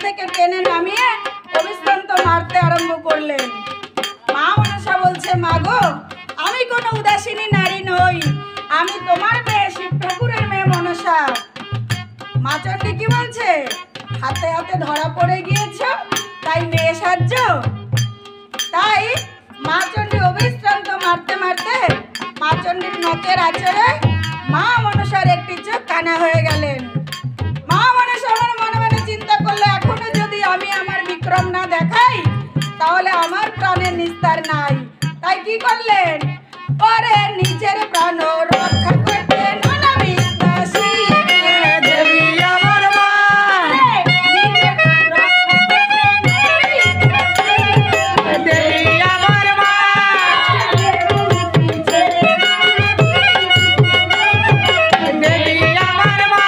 থেকে টেনে নামিয়ে অবিশ্রান্ত মারতে আরম্ভ করলেন। মা মনসা বলছে, মা গো, আমি কোনো উদাসীনী নারী নই, আমি তোমার মেয়ে, শিব ঠাকুরের মেয়ে মনসা। মা চণ্ডী কি বলছে, হাতে হাতে ধরা পড়ে গিয়েছ, তাই মেয়ে সাহায্য? তাই মা চণ্ডী অবিশ্রান্ত মারতে মারতে মা চণ্ডীর নখের আঁচড়ে মা মনসার একটি চোখ কানা হয়ে গেলেন। মা মনসা আমার মনে মনে চিন্তা করলে, এখনো যদি আমি আমার বিক্রম না দেখাই তাহলে আমার প্রাণের নিস্তার নাই। তাই কি করলেন, পরে নিজের প্রাণ রক্ষা করতে নানা বিশ্বাসী দেবী আমার মা, নিজের প্রাণ রক্ষা করতে দেবী আমার মা, দেবী আমার মা, দেবী আমার মা,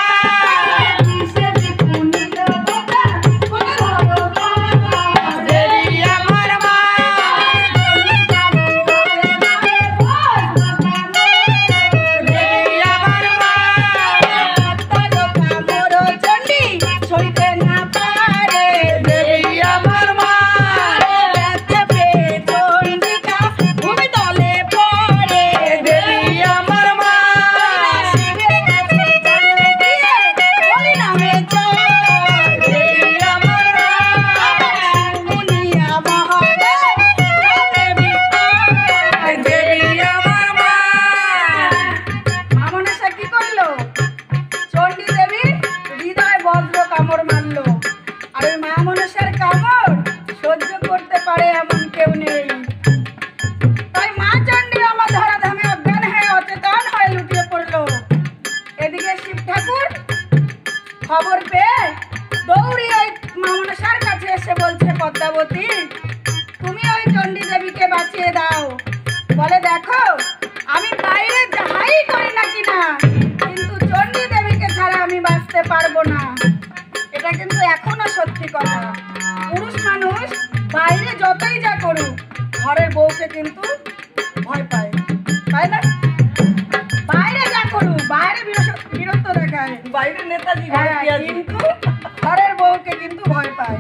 খবর পেয়ে দৌড়ি ওই মা মনসার কাছে এসে বলছে, পদ্মাবতী, তুমি ওই চণ্ডী দেবীকে বাঁচিয়ে দাও। বলে, দেখো, আমি বাইরে যাহাই করি না কিনা, কিন্তু চণ্ডী দেবীকে ছাড়া আমি বাঁচতে পারবো না। এটা কিন্তু এখনো সত্যি কথা। পুরুষ মানুষ বাইরে যতই যা করুক, ঘরের বউকে কিন্তু ভয় পায়, তাই না? বাইরে যা করুক, বাইরে বিরক্ত দেখায়, বাইরে নেতাজি, কিন্তু ঘরের বউকে কিন্তু ভয় পায়।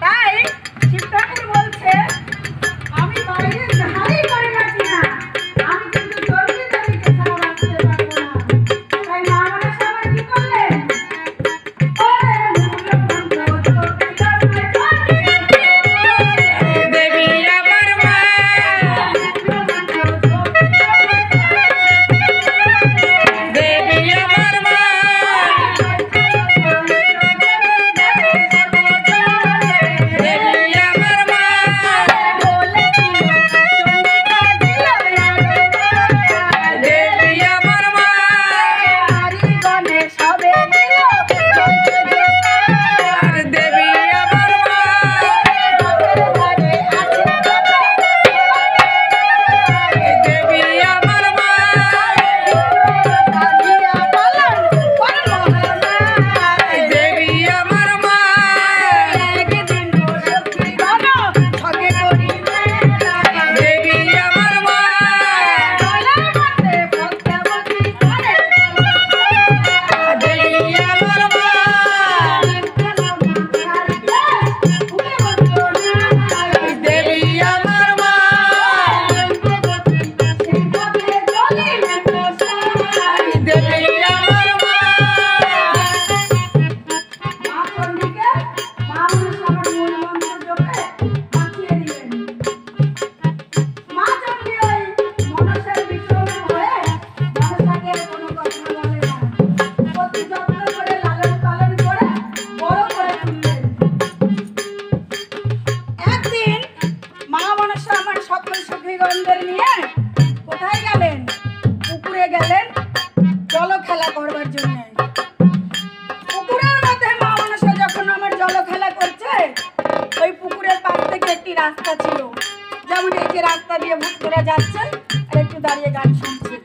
তাই শিব ঠাকুর বলছে, আমি বাইরে যাহাই করি না কিনা, আমি কিন্তু চণ্ডী দেবীকে ছাড়া বাঁচতে পারবো না। তাই মা মনসা আবার কি করলেন, দেবী আমার মা, দেবী আমার মা, রাস্তা ছিল, যেমন এই যে রাস্তা দিয়ে ভক্তরা যাচ্ছে আর একটু দাঁড়িয়ে গান শুনছে।